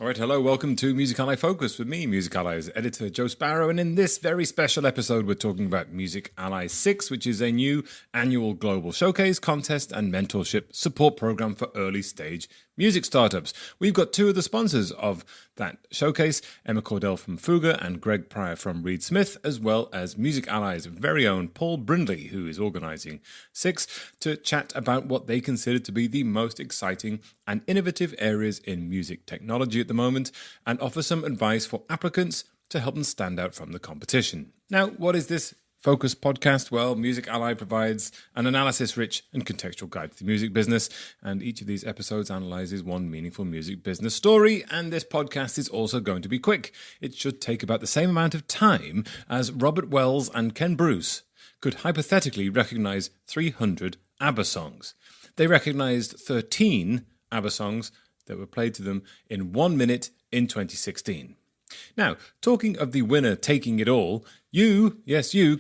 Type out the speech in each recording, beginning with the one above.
right, hello, welcome to Music Ally Focus with me, Music Ally's editor Joe Sparrow, and in this very special episode we're talking about Music Ally 6, which is a new annual global showcase, contest and mentorship support program for early stage music startups. We've got two of the sponsors of that showcase, Emma Cordell from Fuga and Greg Pryor from Reed Smith, as well as Music Ally's very own Paul Brindley, who is organising 6, to chat about what they consider to be the most exciting and innovative areas in music technology at the moment, and offer some advice for applicants to help them stand out from the competition. Now, what is this Focus podcast? Well, Music Ally provides an analysis-rich and contextual guide to the music business, and each of these episodes analyzes one meaningful music business story, and this podcast is also going to be quick. It should take about the same amount of time as Robert Wells and Ken Bruce could hypothetically recognize 300 ABBA songs. They recognized 13 ABBA songs that were played to them in 1 minute in 2016. Now, talking of the winner taking it all, you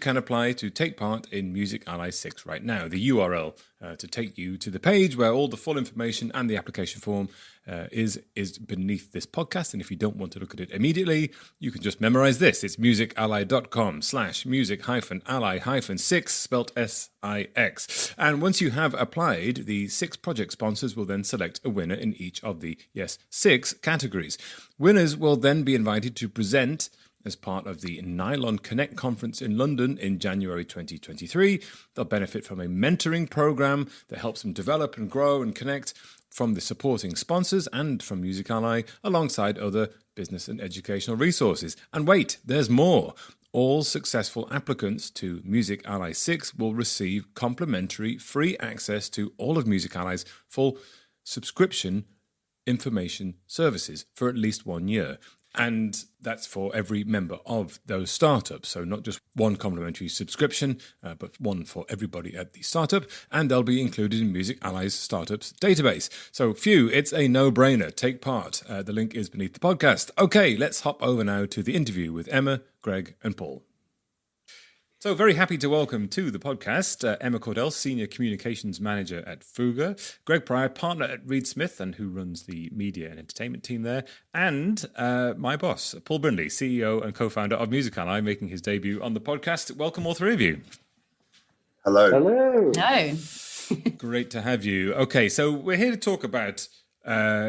can apply to take part in Music Ally 6 right now. The URL to take you to the page where all the full information and the application form is beneath this podcast. And if you don't want to look at it immediately, you can just memorize this. It's musically.com/music-ally-6, spelt S-I-X. And once you have applied, the 6 project sponsors will then select a winner in each of the, 6 categories. Winners will then be invited to present as part of the Nylon Connect conference in London in January 2023. They'll benefit from a mentoring program that helps them develop and grow and connect from the supporting sponsors and from Music Ally, alongside other business and educational resources. And wait, there's more. All successful applicants to Music Ally 6 will receive complimentary free access to all of Music Ally's full subscription information services for at least 1 year. And that's for every member of those startups. So not just one complimentary subscription, but one for everybody at the startup. And they'll be included in Music Ally's startups database. So it's a no-brainer. Take part. The link is beneath the podcast. Okay, let's hop over now to the interview with Emma, Greg, and Paul. So very happy to welcome to the podcast Emma Cordell, Senior Communications Manager at Fuga, Greg Pryor, Partner at Reed Smith and who runs the media and entertainment team there, and my boss, Paul Brindley, CEO and co-founder of Music Ally, making his debut on the podcast. Welcome all three of you. Hello. Hello. No. Great to have you. Okay, so we're here to talk about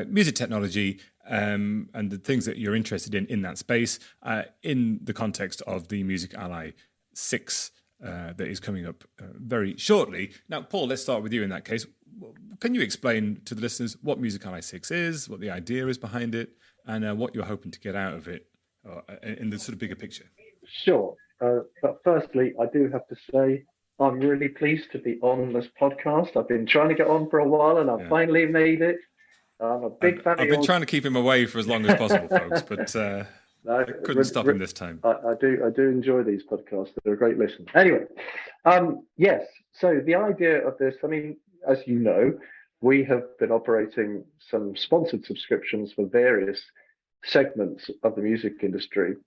music technology and the things that you're interested in that space in the context of the Music Ally 6 that is coming up very shortly. Now, Paul, let's start with you in that case. Can you explain to the listeners what Music Ally 6 is, what the idea is behind it, and what you're hoping to get out of it in the sort of bigger picture? Sure. But firstly, I do have to say I'm really pleased to be on this podcast. I've been trying to get on for a while and I've finally made it. I'm a big fan of I've been trying to keep him away for as long as possible, folks, but couldn't stop him this time. I do enjoy these podcasts. They're a great listen. Anyway, yes. So the idea of this, I mean, as you know, we have been operating some sponsored subscriptions for various segments of the music industry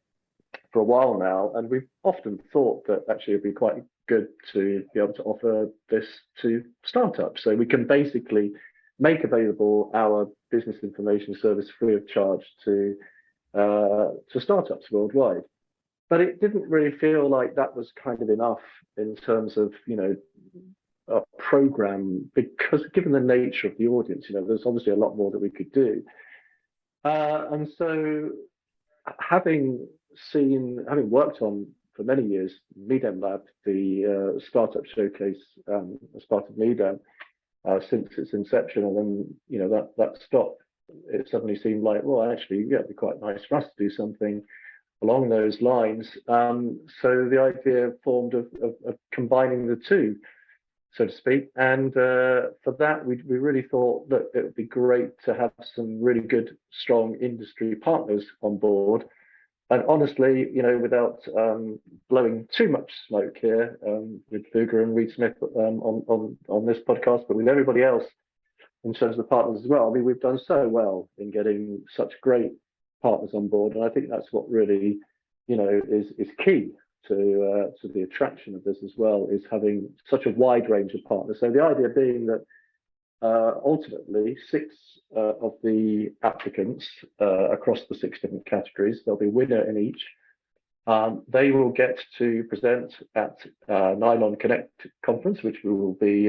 for a while now, and we've often thought that actually it'd be quite good to be able to offer this to startups. So we can basically make available our business information service free of charge to startups worldwide. But it didn't really feel like that was kind of enough in terms of, a program, because given the nature of the audience, there's obviously a lot more that we could do. And so having worked on for many years Medem Lab, the startup showcase as part of Medem since its inception, and then that stopped. It suddenly seemed like, well, actually, it'd be quite nice for us to do something along those lines. So the idea formed of combining the two, so to speak. And for that, we really thought that it would be great to have some really good, strong industry partners on board. And honestly, without blowing too much smoke here with Fuga and Reed Smith on this podcast, but with everybody else in terms of the partners as well. I mean, we've done so well in getting such great partners on board, and I think that's what really, is key to the attraction of this as well, is having such a wide range of partners. So the idea being that ultimately, six of the applicants across the six different categories, there'll be a winner in each. They will get to present at Nylon Connect conference, which will be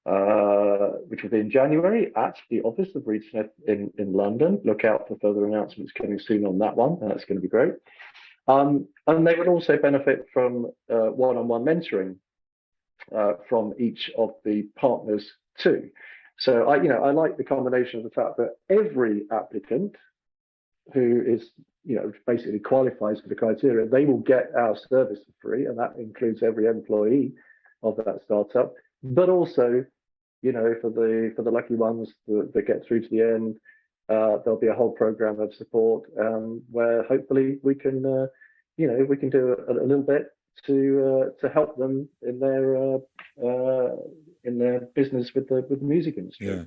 in January at the office of Reed Smith in London. Look out for further announcements coming soon on that one. That's going to be great. And they would also benefit from one-on-one mentoring from each of the partners too. So I like the combination of the fact that every applicant who is basically qualifies for the criteria, they will get our service for free, and that includes every employee of that startup. But also, for the lucky ones that get through to the end, there'll be a whole program of support where hopefully we can do a little bit to help them in their business with the music industry. Yeah.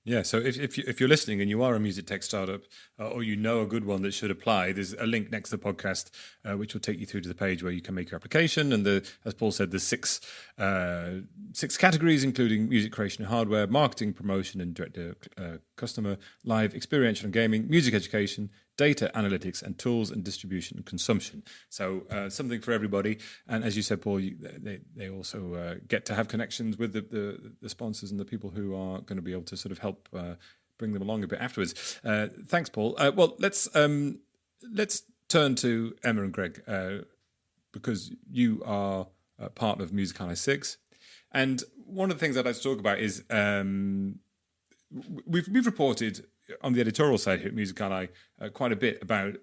Yeah, so if you're listening and you are a music tech startup or you know a good one that should apply, there's a link next to the podcast which will take you through to the page where you can make your application. And as Paul said, there's six categories, including music creation and hardware, marketing, promotion and direct customer, live, experiential and gaming, music education, data analytics, and tools and distribution and consumption. So something for everybody. And as you said, Paul, they also get to have connections with the sponsors and the people who are going to be able to sort of help bring them along a bit afterwards. Thanks, Paul. Well, let's turn to Emma and Greg because you are part of Music Ally 6. And one of the things I'd like to talk about is we've reported on the editorial side here at Music Ally quite a bit about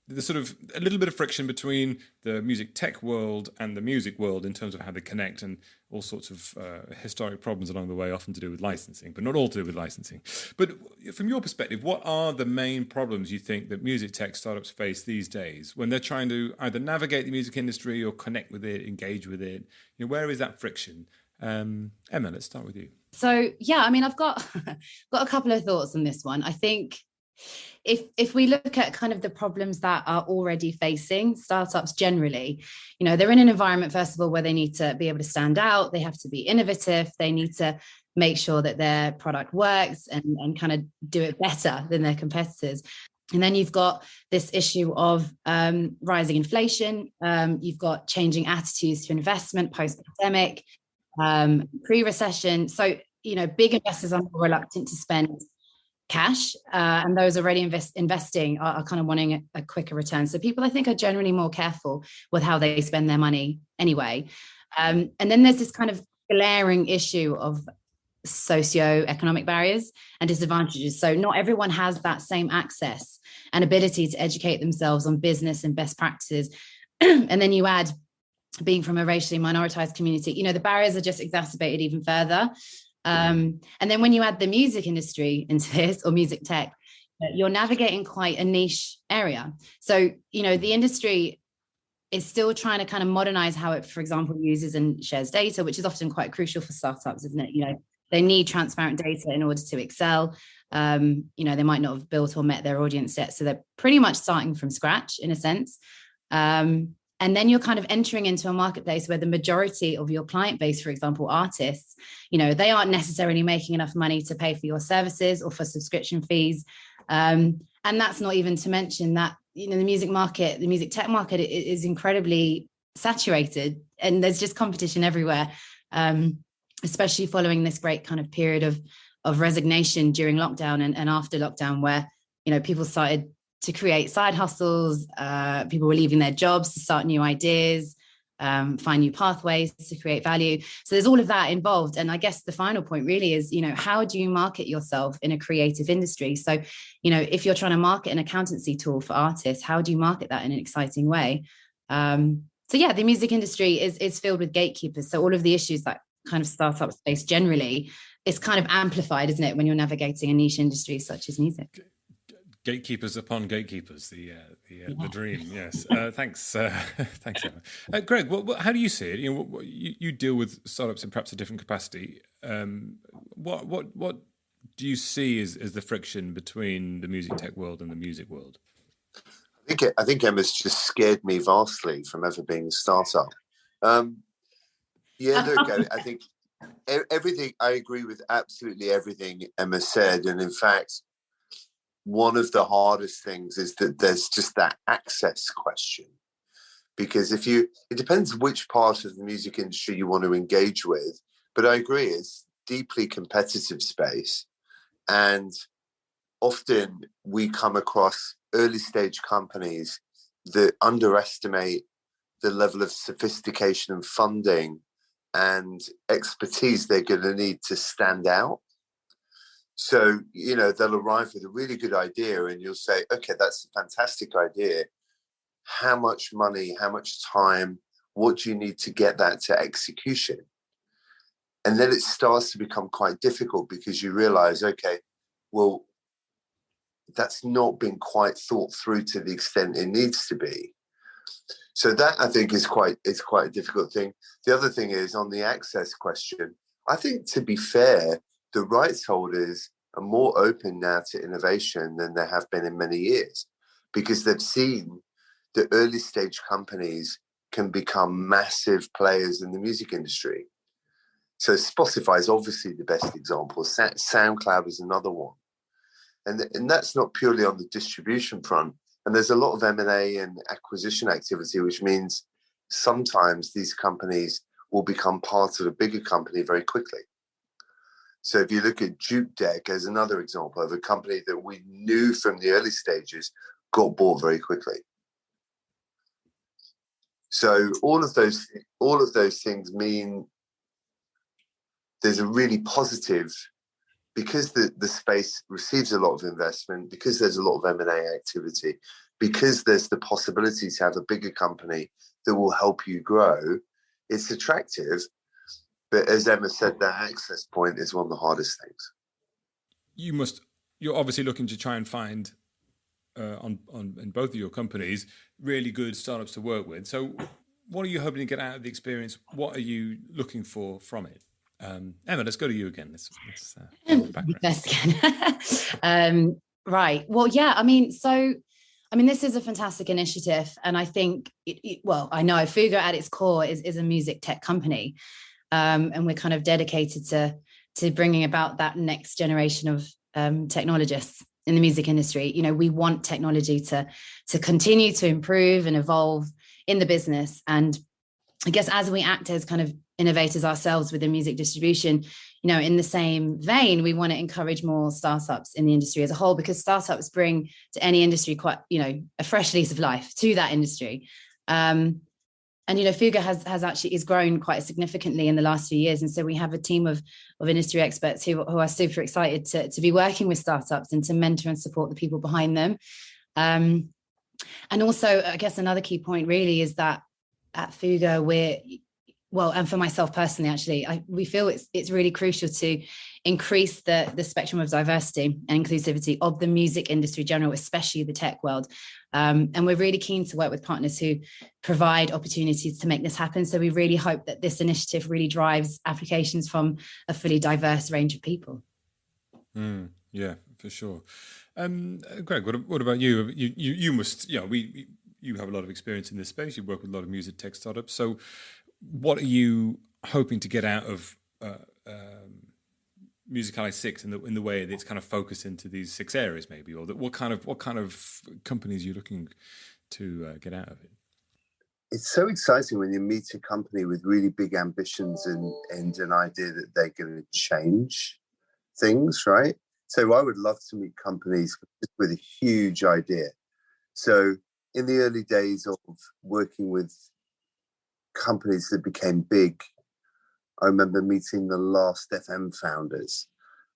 the sort of a little bit of friction between the music tech world and the music world in terms of how they connect, and all sorts of historic problems along the way, often to do with licensing, but not all to do with licensing. But from your perspective, what are the main problems you think that music tech startups face these days when they're trying to either navigate the music industry or connect with it, engage with it? Where is that friction? Emma, let's start with you. So, yeah, I mean, I've got a couple of thoughts on this one. I think if we look at kind of the problems that are already facing startups generally, they're in an environment, first of all, where they need to be able to stand out. They have to be innovative. They need to make sure that their product works and kind of do it better than their competitors. And then you've got this issue of rising inflation. You've got changing attitudes to investment post-pandemic. Pre-recession. So, big investors are more reluctant to spend cash, and those already investing are kind of wanting a quicker return. So people, I think, are generally more careful with how they spend their money anyway. And then there's this kind of glaring issue of socio-economic barriers and disadvantages. So not everyone has that same access and ability to educate themselves on business and best practices. And then you add being from a racially minoritized community, the barriers are just exacerbated even further. And then when you add the music industry into this, or music tech, you're navigating quite a niche area. So, the industry is still trying to kind of modernize how it, for example, uses and shares data, which is often quite crucial for startups, isn't it? They need transparent data in order to excel. They might not have built or met their audience yet. So they're pretty much starting from scratch in a sense. And then you're kind of entering into a marketplace where the majority of your client base, for example, artists, they aren't necessarily making enough money to pay for your services or for subscription fees. And that's not even to mention that, the music market, the music tech market is incredibly saturated, and there's just competition everywhere, especially following this great kind of period of resignation during lockdown and after lockdown, where, people started to create side hustles. People were leaving their jobs to start new ideas, find new pathways to create value. So there's all of that involved. And I guess the final point really is, how do you market yourself in a creative industry? So, if you're trying to market an accountancy tool for artists, how do you market that in an exciting way? So yeah, the music industry is filled with gatekeepers. So all of the issues that kind of startups face generally is kind of amplified, isn't it, when you're navigating a niche industry such as music? Gatekeepers upon gatekeepers, the dream. Yes, thanks, thanks, Emma. Greg, how do you see it? You deal with startups in perhaps a different capacity. What do you see as the friction between the music tech world and the music world? I think Emma's just scared me vastly from ever being a startup. Look, I think Everything, I agree with absolutely everything Emma said. And in fact, one of the hardest things is that there's just that access question. Because it depends which part of the music industry you want to engage with. But I agree, it's deeply competitive space. And often we come across early stage companies that underestimate the level of sophistication and funding and expertise they're going to need to stand out. So, they'll arrive with a really good idea and you'll say, okay, that's a fantastic idea. How much money, how much time, what do you need to get that to execution? And then it starts to become quite difficult because you realize, okay, well, that's not been quite thought through to the extent it needs to be. So that, I think, is quite a difficult thing. The other thing is on the access question, I think, to be fair, the rights holders are more open now to innovation than they have been in many years, because they've seen the early stage companies can become massive players in the music industry. So Spotify is obviously the best example. SoundCloud is another one. And that's not purely on the distribution front. And there's a lot of M&A and acquisition activity, which means sometimes these companies will become part of a bigger company very quickly. So if you look at Juke Deck as another example of a company that we knew from the early stages got bought very quickly. So all of those things mean there's a really positive, because the space receives a lot of investment, because there's a lot of M&A activity, because there's the possibility to have a bigger company that will help you grow, it's attractive. But as Emma said, that access point is one of the hardest things. You're obviously looking to try and find in both of your companies really good startups to work with. So what are you hoping to get out of the experience? What are you looking for from it? Emma, let's go to you again. Let's again. Right. Well, yeah. This is a fantastic initiative, and I think I know Fuga at its core is a music tech company, and we're kind of dedicated to bringing about that next generation of technologists in the music industry. We want technology to continue to improve and evolve in the business, and I guess as we act as kind of innovators ourselves within music distribution, in the same vein, we want to encourage more startups in the industry as a whole, because startups bring to any industry quite, a fresh lease of life to that industry. And Fuga has grown quite significantly in the last few years, and so we have a team of industry experts who are super excited to be working with startups and to mentor and support the people behind them. And also, I guess another key point really is that at Fuga, and for myself personally, actually, we feel it's really crucial to increase the spectrum of diversity and inclusivity of the music industry in general, especially the tech world. And we're really keen to work with partners who provide opportunities to make this happen. So we really hope that this initiative really drives applications from a fully diverse range of people. Yeah, for sure. Greg, what about you? You must, you have a lot of experience in this space. You work with a lot of music tech startups. So what are you hoping to get out of Music Ally 6 in the way that it's kind of focused into these 6 areas, maybe, or what kind of companies are you looking to get out of it? It's so exciting when you meet a company with really big ambitions and an idea that they're going to change things, right? So I would love to meet companies with a huge idea. So in the early days of working with companies that became big, I remember meeting the Last FM founders,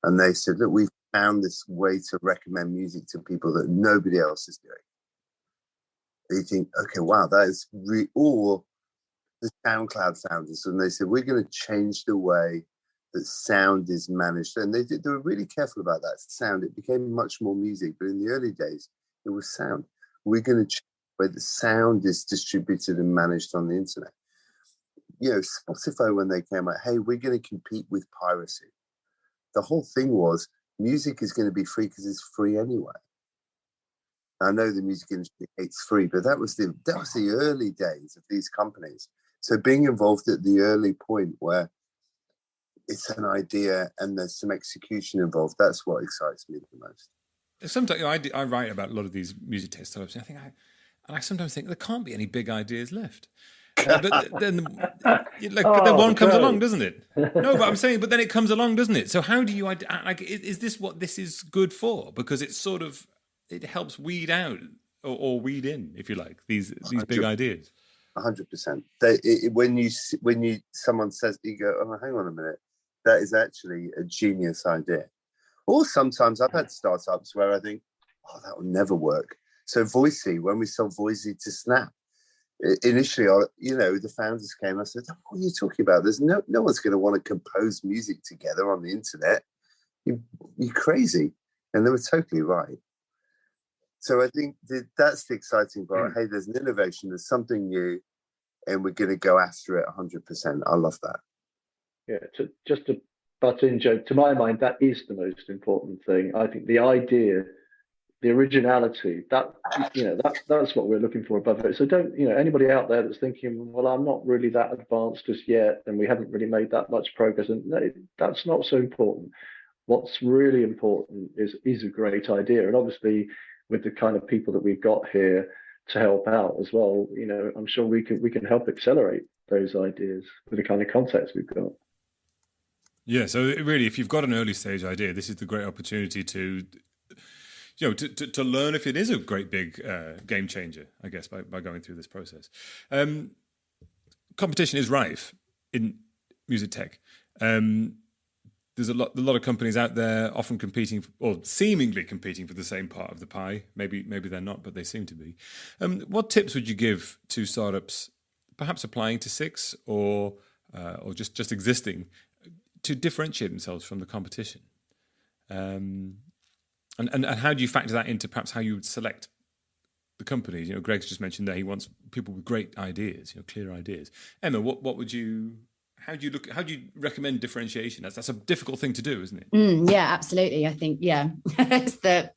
and they said, look, we've found this way to recommend music to people that nobody else is doing. And you think, okay, wow, that is or the SoundCloud founders, and they said, we're going to change the way that sound is managed. And they were really careful about that sound. It became much more music, but in the early days, it was sound. We're going to change the way the sound is distributed and managed on the internet. Spotify, when they came out, hey, we're going to compete with piracy. The whole thing was music is going to be free because it's free anyway. I know the music industry hates free, but that was the early days of these companies. So being involved at the early point where it's an idea and there's some execution involved. That's what excites me the most. Sometimes I write about a lot of these music tech startups, and I sometimes think there can't be any big ideas left. But then one comes along, doesn't it? No, but I'm saying, but then it comes along, doesn't it? So how do you like? Is this what this is good for? Because it's sort of, it helps weed out or weed in, if you like, these big ideas. 100%. When someone says, you go, oh, hang on a minute, that is actually a genius idea. Or sometimes I've had startups where I think, oh, that will never work. So Voicey, when we sold Voicey to Snap, initially, the founders came and I said, what are you talking about? There's no one's going to want to compose music together on the internet. You're crazy. And they were totally right. So I think that's the exciting part. Hey, there's an innovation, there's something new, and we're going to go after it 100%. I love that. Yeah, just to butt in, Joe, to my mind, that is the most important thing. I think the idea, the originality, that's what we're looking for above it. So don't, anybody out there that's thinking, well, I'm not really that advanced just yet, and we haven't really made that much progress, and no, that's not so important. What's really important is a great idea, and obviously with the kind of people that we've got here to help out as well, I'm sure we can help accelerate those ideas with the kind of context we've got. Yeah, so really, if you've got an early stage idea, this is the great opportunity to learn if it is a great big game changer, I guess, by going through this process. Competition is rife in music tech. There's a lot of companies out there, often competing or seemingly competing for the same part of the pie. Maybe they're not, but they seem to be. What tips would you give to startups, perhaps applying to Six or just existing, to differentiate themselves from the competition? And how do you factor that into perhaps how you would select the companies? Greg's just mentioned that he wants people with great ideas, clear ideas. Emma, what would you? How do you recommend differentiation? That's a difficult thing to do, isn't it? Yeah, absolutely. I think, it's the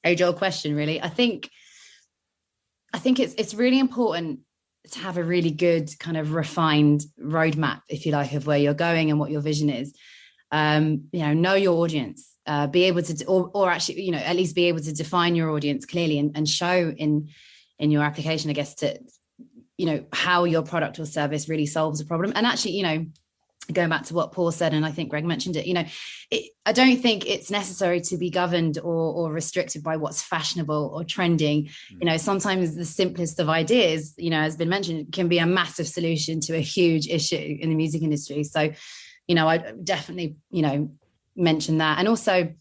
age-old question, really. I think it's really important to have a really good kind of refined roadmap, if you like, of where you're going and what your vision is. Know your audience, be able to, or actually, at least be able to define your audience clearly and show in your application, I guess, to how your product or service really solves a problem. And actually, going back to what Paul said, and I think Greg mentioned it, I don't think it's necessary to be governed or restricted by what's fashionable or trending. Sometimes the simplest of ideas, has been mentioned, can be a massive solution to a huge issue in the music industry. So, I definitely, mention that. And also,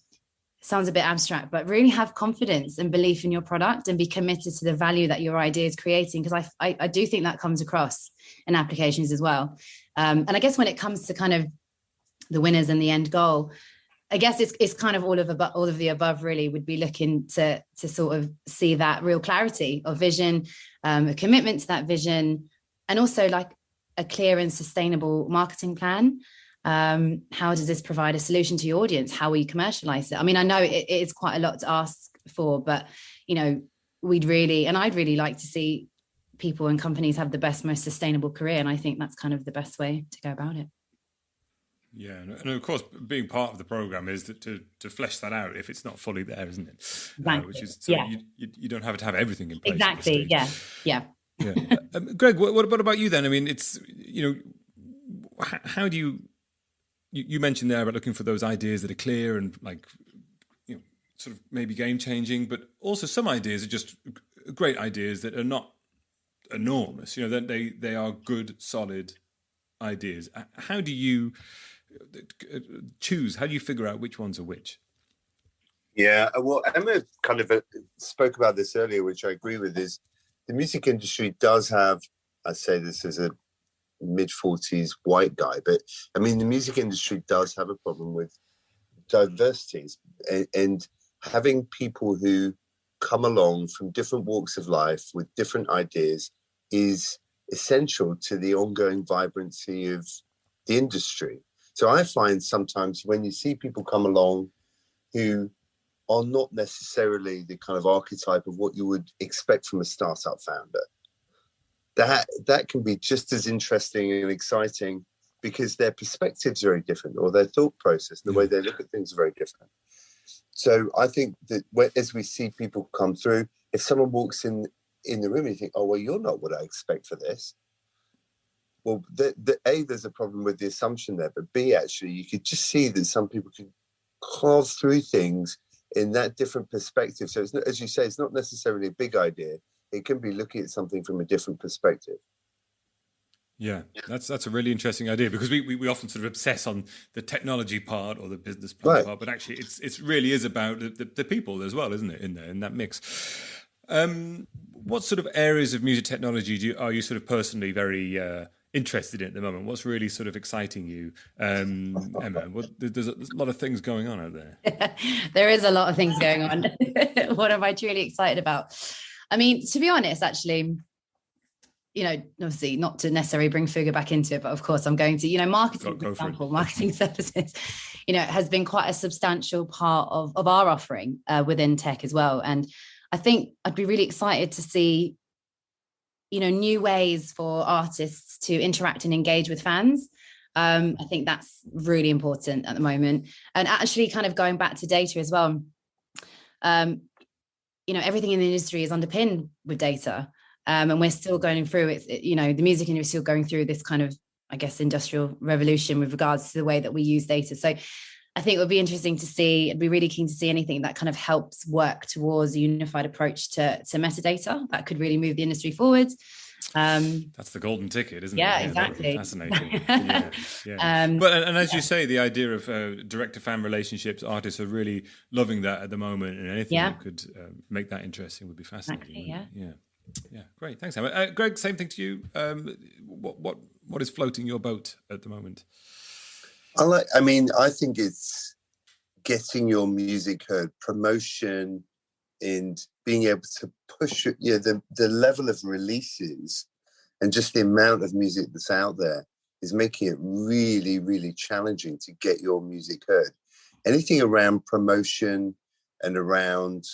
sounds a bit abstract, but really have confidence and belief in your product and be committed to the value that your idea is creating, because I do think that comes across in applications as well. And I guess when it comes to kind of the winners and the end goal, I guess it's kind of all of the above. Really, would be looking to sort of see that real clarity of vision, a commitment to that vision, and also like a clear and sustainable marketing plan. How does this provide a solution to your audience? How will you commercialize it? I mean, I know it is quite a lot to ask for, but I'd really like to see people and companies have the best, most sustainable career, and I think that's kind of the best way to go about it. Yeah, and of course, being part of the program is to flesh that out if it's not fully there, isn't it? Exactly. Which is so you don't have to have everything in place. Exactly. Yeah. Greg, what about you then? I mean, it's how do you mentioned there about looking for those ideas that are clear and sort of maybe game changing, but also some ideas are just great ideas that are not enormous. That they are good, solid ideas. How do you choose? How do you figure out which ones are which? Yeah, well, Emma kind of spoke about this earlier, which I agree with, is the music industry does have, I say this as a mid-40s white guy, but I mean, the music industry does have a problem with diversities and having people who come along from different walks of life with different ideas is essential to the ongoing vibrancy of the industry. So I find sometimes when you see people come along who are not necessarily the kind of archetype of what you would expect from a startup founder, that can be just as interesting and exciting because their perspectives are very different, or their thought process and the way they look at things are very different. So I think that as we see people come through, if someone walks in the room and you think, oh, well, you're not what I expect for this. Well, A, there's a problem with the assumption there, but B, actually, you could just see that some people can carve through things in that different perspective. So it's not, as you say, it's not necessarily a big idea. It can be looking at something from a different perspective. Yeah, that's a really interesting idea, because we often sort of obsess on the technology part or the business plan part, but actually it's really is about the people as well, isn't it, in that mix? What sort of areas of music technology are you sort of personally very interested in at the moment? What's really sort of exciting you, Emma? There's a lot of things going on out there. There is a lot of things going on. What am I truly excited about? I mean, to be honest, actually, you know, obviously not to necessarily bring Fuga back into it, but of course I'm going to, you know, marketing, for example, marketing services, you know, has been quite a substantial part of our offering within tech as well. And I think I'd be really excited to see, you know, new ways for artists to interact and engage with fans. I think that's really important at the moment. And actually kind of going back to data as well, you know, everything in the industry is underpinned with data. And we're still going through it, you know, the music industry is still going through this kind of, I guess, industrial revolution with regards to the way that we use data. So I think it would be interesting to see, I'd be really keen to see anything that kind of helps work towards a unified approach to metadata that could really move the industry forward. That's the golden ticket, isn't it? Yeah, exactly. Fascinating. But and as you say, the idea of direct-to-fan relationships, artists are really loving that at the moment, and anything that could make that interesting would be fascinating. Exactly, yeah, great. Thanks, Emma. Greg, same thing to you. What is floating your boat at the moment? I think it's getting your music heard, promotion, and being able to push it, the level of releases and just the amount of music that's out there is making it really, really challenging to get your music heard. Anything around promotion and around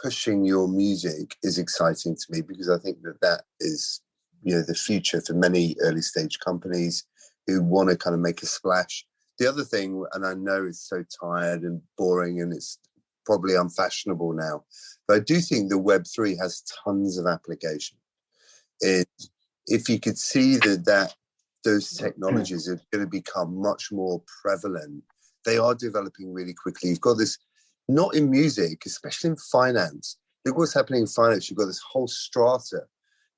pushing your music is exciting to me, because I think that is, the future for many early stage companies who want to kind of make a splash. The other thing, and I know it's so tired and boring and it's probably unfashionable now, but I do think the Web3 has tons of application. If you could see that those technologies are going to become much more prevalent, they are developing really quickly. You've got this, not in music, especially in finance. Look what's happening in finance. You've got this whole strata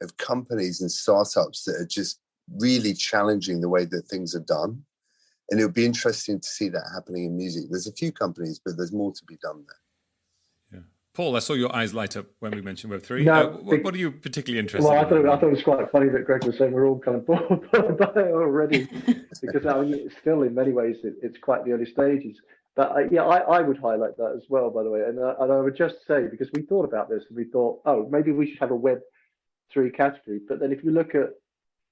of companies and startups that are just really challenging the way that things are done. And it would be interesting to see that happening in music. There's a few companies, but there's more to be done there. Yeah. Paul, I saw your eyes light up when we mentioned Web3. No, what are you particularly interested in? Well, I thought it was quite funny that Greg was saying we're all kind of bored by it already, because it's still in many ways it's quite the early stages. But I would highlight that as well, by the way. And I would just say, because we thought about this and we thought, oh, maybe we should have a Web3 category. But then if you look at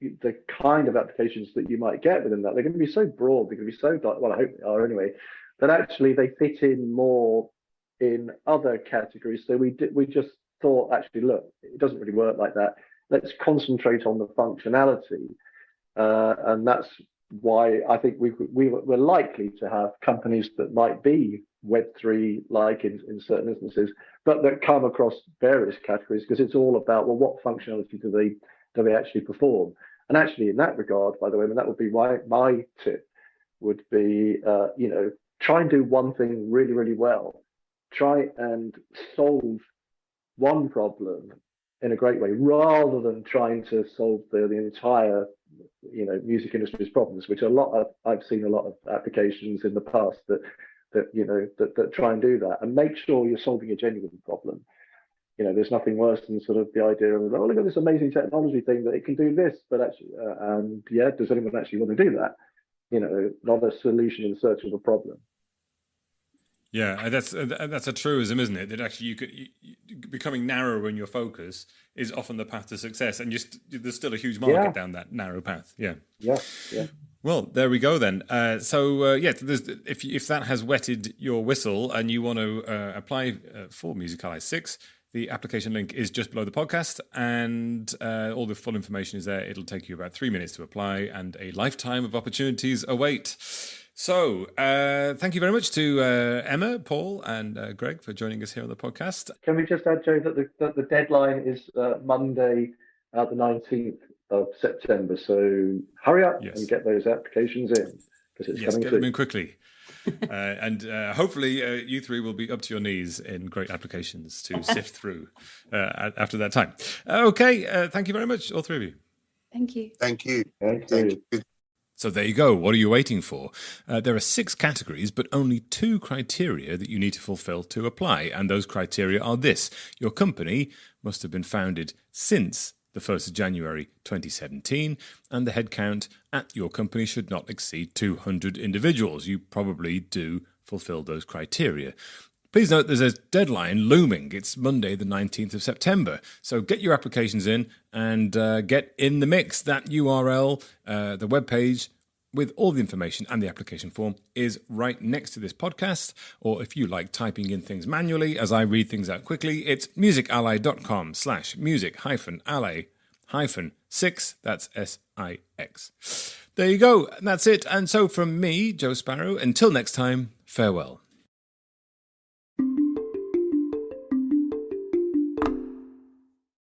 the kind of applications that you might get within that, they're going to be so broad, they're going to be so, well, I hope they are anyway, that actually they fit in more in other categories. So we just thought, actually, look, it doesn't really work like that. Let's concentrate on the functionality. And that's why I think we're likely to have companies that might be Web3 like in certain instances, but that come across various categories, because it's all about, well, what functionality do they actually perform? And actually, in that regard, by the way, that would be my tip would be, try and do one thing really, really well. Try and solve one problem in a great way, rather than trying to solve the entire, music industry's problems, which I've seen a lot of applications in the past that try and do that, and make sure you're solving a genuine problem. There's nothing worse than sort of the idea of, oh, look at this amazing technology thing that it can do this, but actually, does anyone actually want to do that? Not a solution in search of a problem. Yeah, that's a truism, isn't it? That actually becoming narrow in your focus is often the path to success, and there's still a huge market down that narrow path. Yeah. Well, there we go then. If that has wetted your whistle and you want to apply for Music Ally 6, The application link is just below the podcast, and all the full information is there. It'll take you about 3 minutes to apply, and a lifetime of opportunities await. So, thank you very much to Emma, Paul, and Greg for joining us here on the podcast. Can we just add, Joe, that the deadline is Monday, the 19th of September. So hurry up and get those applications in, because it's coming get soon. them in quickly. And hopefully you three will be up to your knees in great applications to sift through after that time. Okay, thank you very much, all three of you. Thank you. Thank you. Thank you. So there you go. What are you waiting for? There are 6 categories, but only 2 criteria that you need to fulfill to apply. And those criteria are this. Your company must have been founded since the 1st of January 2017, and the headcount at your company should not exceed 200 individuals. You probably do fulfill those criteria. Please note there's a deadline looming. It's Monday, the 19th of September. So get your applications in and get in the mix. That URL, the webpage with all the information and the application form is right next to this podcast. Or if you like typing in things manually, as I read things out quickly, it's musically.com/music-ally-6. That's SIX. There you go. That's it. And so from me, Joe Sparrow, until next time, farewell.